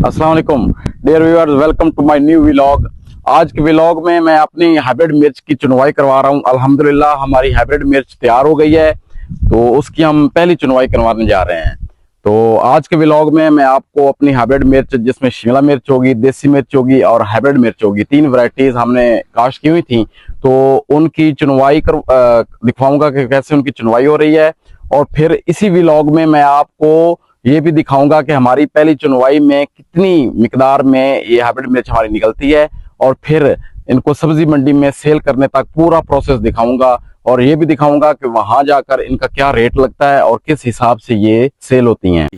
अस्सलाम वालेकुम dear viewers, welcome to my new vlog. आज के व्लॉग में मैं अपनी हाइब्रिड मिर्च की चुनवाई करवा रहा हूं। अल्हम्दुलिल्लाह हमारी हाइब्रिड मिर्च तैयार हो गई है, तो उसकी हम पहली चुनवाई करवाने जा रहे हैं। तो आज के व्लॉग में मैं आपको अपनी हाइब्रिड मिर्च, जिसमें शिमला मिर्च होगी, देसी मिर्च होगी और हाइब्रिड मिर्च होगी, तीन वैरायटीज हमने काश्त की हुई थी, तो उनकी चुनवाई दिखाऊंगा कि कैसे उनकी चुनवाई हो रही है। और फिर इसी व्लॉग में मैं आपको ये भी दिखाऊंगा कि हमारी पहली चुनवाई में कितनी मिकदार में ये हाइब्रिड मिर्च हमारी निकलती है, और फिर इनको सब्जी मंडी में सेल करने तक पूरा प्रोसेस दिखाऊंगा। और ये भी दिखाऊंगा कि वहां जाकर इनका क्या रेट लगता है और किस हिसाब से ये सेल होती हैं।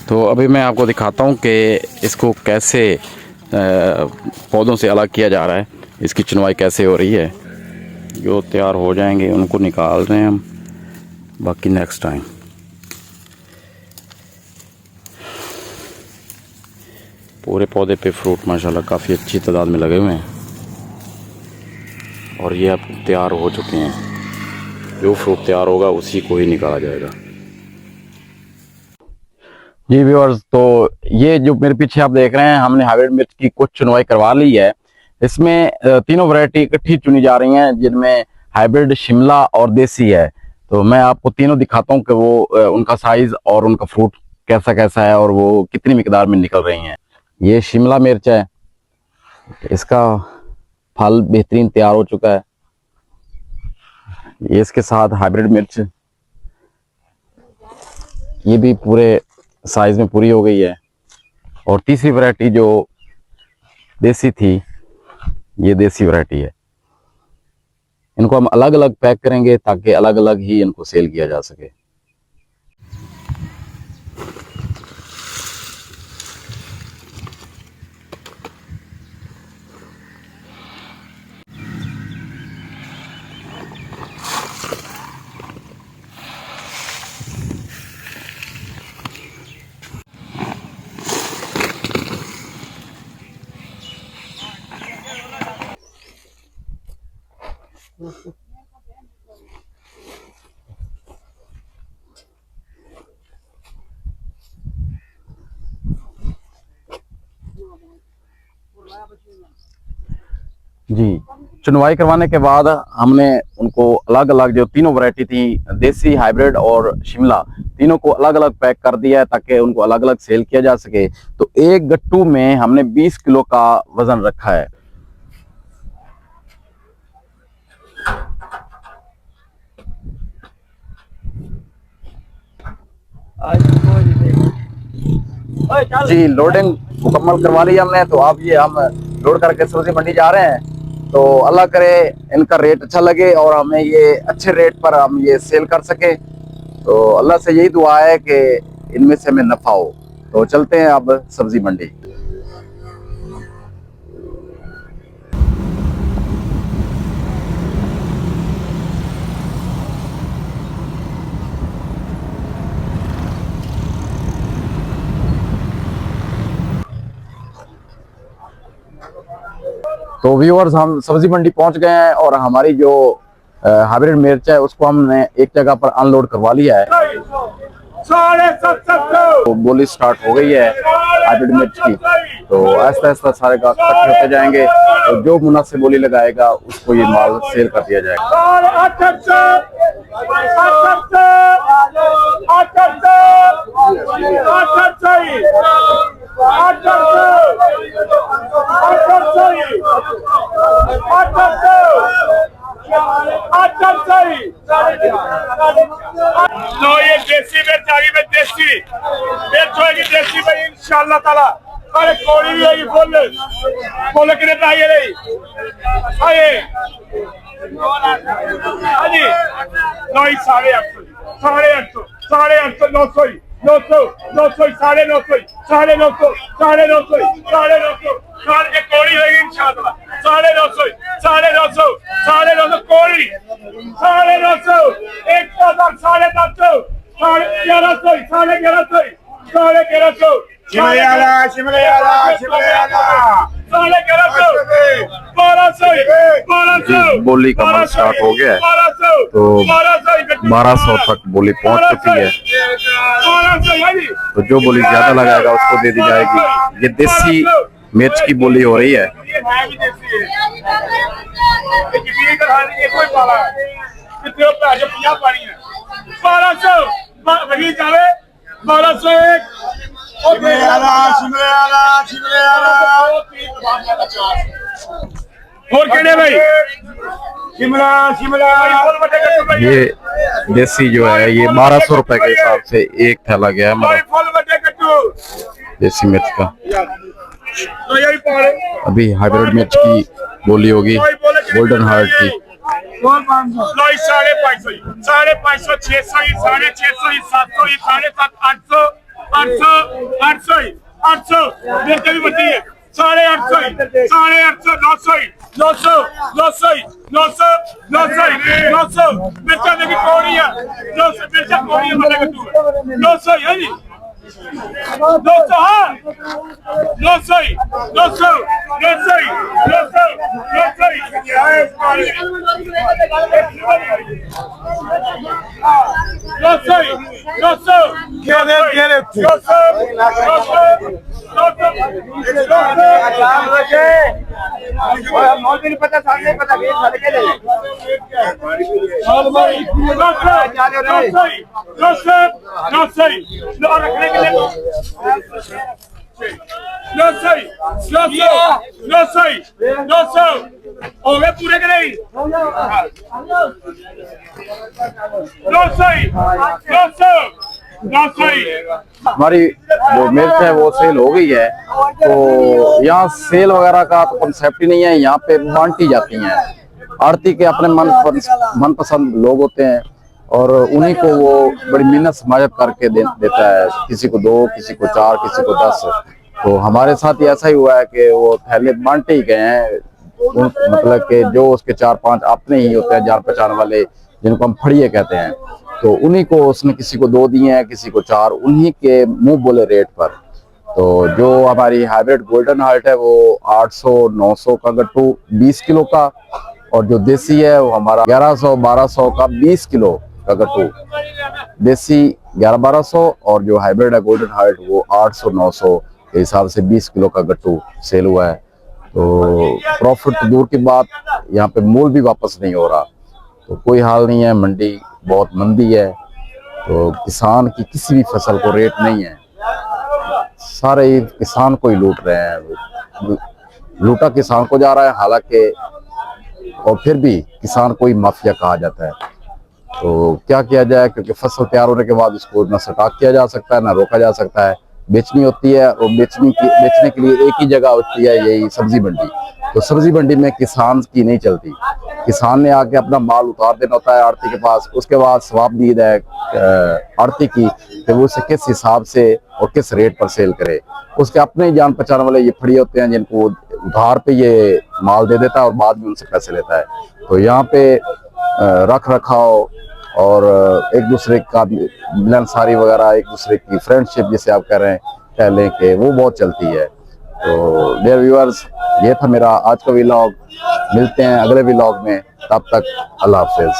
तो अभी मैं आपको दिखाता हूँ कि इसको कैसे पौधों से अलग किया जा रहा है, इसकी चुनवाई कैसे हो रही है। जो तैयार हो जाएंगे उनको निकाल रहे हैं हम, बाकी नेक्स्ट टाइम। पूरे पौधे पे फ्रूट माशाल्लाह काफ़ी अच्छी तादाद में लगे हुए हैं और ये अब तैयार हो चुके हैं। जो फ्रूट तैयार होगा उसी को ही निकाला जाएगा। जी व्यूअर्स, तो ये जो मेरे पीछे आप देख रहे हैं, हमने हाइब्रिड मिर्च की कुछ चुनवाई करवा ली है। इसमें तीनों वैरायटी इकट्ठी चुनी जा रही हैं, जिनमें हाइब्रिड, शिमला और देसी है। तो मैं आपको तीनों दिखाता हूँ कि वो उनका साइज और उनका फ्रूट कैसा कैसा है और वो कितनी मिकदार में निकल रही हैं। ये शिमला मिर्च है, इसका फल बेहतरीन तैयार हो चुका है। ये इसके साथ हाइब्रिड मिर्च, ये भी पूरे साइज में पूरी हो गई है। और तीसरी वैरायटी जो देसी थी, ये देसी वैरायटी है। इनको हम अलग अलग पैक करेंगे ताकि अलग अलग ही इनको सेल किया जा सके। जी, चुनवाई करवाने के बाद हमने उनको अलग अलग, जो तीनों वैरायटी थी, देसी, हाइब्रिड और शिमला, तीनों को अलग अलग पैक कर दिया है ताकि उनको अलग अलग सेल किया जा सके। तो एक गट्टू में हमने 20 किलो का वजन रखा है। जी, लोडिंग मुकम्मल करवा ली हमने। तो अब ये हम लोड करके सब्जी मंडी जा रहे हैं। तो अल्लाह करे इनका रेट अच्छा लगे और हमें ये अच्छे रेट पर हम ये सेल कर सके। तो अल्लाह से यही दुआ है कि इनमें से हमें नफा हो। तो चलते हैं अब सब्जी मंडी। तो व्यूअर्स, हम सब्जी मंडी पहुंच गए हैं और हमारी जो हाइब्रिड मिर्च है उसको हमने एक जगह पर अनलोड करवा लिया है। तो बोली स्टार्ट हो गई है हाइब्रिड मिर्च की। तो ऐसा ऐसा सारे का इकट्ठे होते जाएंगे, तो जो मुनासिब बोली लगाएगा उसको ये माल सेल कर दिया जाएगा। तो ये देसी मिर्च आ गई, मैं देसी मिर्च होगी, देसी भाई इंशाल्लाह ताला। अरे कोड़ी भी होगी, बोल कितने चाहिए नहीं अरे हाँ जी, 9,800, 850, 850, 900, 900, 900, 950, 950, 950, 950, एक कोड़ी होगी इंशाल्लाह। 950, 950, 950 कोड़ी, 950, 1,000, 10,500, 11,500, 11,500, 11,500, शिमला, शिमला, शिमला, 11,500, जी, बोली का मन स्टार्ट हो गया है, तो 1200 तक बोली पहुंच चुकी है। तो जो बोली ज्यादा लगाएगा उसको दे दी जाएगी। ये देसी मिर्च की बोली हो रही है। और कहने भाई शिमला शिमला ये देसी जो है ये 1200 रुपए के हिसाब से एक थैला गया है हमारा देसी मिर्च का। अभी हाइब्रिड मिर्च की बोली होगी गोल्डन हार्ट की। 550 600 600 700 700 800 800 800 बेटे भी बची है 850 900 900 बेटा देखी कौड़ी है 900 बेटा कौड़ी है मतलब 900 है जी 900 हाँ 900 हो गए पूरे के नहीं 900 हमारी जो मिर्च है वो सेल हो गई है। तो यहाँ सेल वगैरह का तो कंसेप्ट ही नहीं है, यहाँ पे बांटी जाती हैं। आड़ती के अपने मनपसंद लोग होते हैं और उन्हीं को वो बड़ी मेहनत समाजत करके देता है। किसी को 2, किसी को 4, किसी को 10। तो हमारे साथ ही ऐसा ही हुआ है कि वो थैले बांटे ही गए हैं। मतलब कि जो उसके 4-5 अपने ही होते हैं जान पहचान वाले, जिनको हम फड़िए कहते हैं, तो उन्हीं को उसने किसी को 2 दिए हैं, किसी को 4, उन्हीं के मुंह बोले रेट पर। तो जो हमारी हाइब्रिड गोल्डन हार्ट है वो 800-900 का गट्टू 20 किलो का, और जो देसी है वो हमारा 1100-1200 का 20 किलो का गट्टू। देसी 1100-1200 और जो हाइब्रिड है गोल्डन हार्ट वो 800-900 के हिसाब से 20 किलो का गट्टू सेल हुआ है। तो प्रॉफिट तो दूर की बात, यहाँ पे मूल भी वापस नहीं हो रहा। तो कोई हाल नहीं है, मंडी बहुत मंदी है, तो किसान की किसी भी फसल को रेट नहीं है। सारे ही किसान को ही लूट रहे हैं, लूटा किसान को जा रहा है। हालांकि और फिर भी किसान को ही माफिया कहा जाता है। तो क्या किया जाए, क्योंकि फसल तैयार होने के बाद उसको ना स्टॉक किया जा सकता है ना रोका जा सकता है। बेचनी होती है और बेचने के लिए एक ही जगह होती है, यही सब्जी मंडी। तो सब्जी मंडी में किसान की नहीं चलती। किसान ने आके अपना माल उतार देना होता है आड़ती के पास, उसके बाद सवाब दी है आड़ती की कि वो उसे किस हिसाब से और किस रेट पर सेल करे। उसके अपने ही जान पहचान वाले ये फड़िए होते हैं जिनको उधार पे ये माल दे देता है और बाद में उनसे पैसे लेता है। तो यहाँ पे रख रखाव और एक दूसरे का मिलनसारी वगैरह, एक दूसरे की फ्रेंडशिप जिसे आप कह रहे हैं कह लें कि वो बहुत चलती है। तो डियर व्यूअर्स, ये था मेरा आज का व्लॉग। मिलते हैं अगले व्लॉग में, तब तक अल्लाह हाफिज।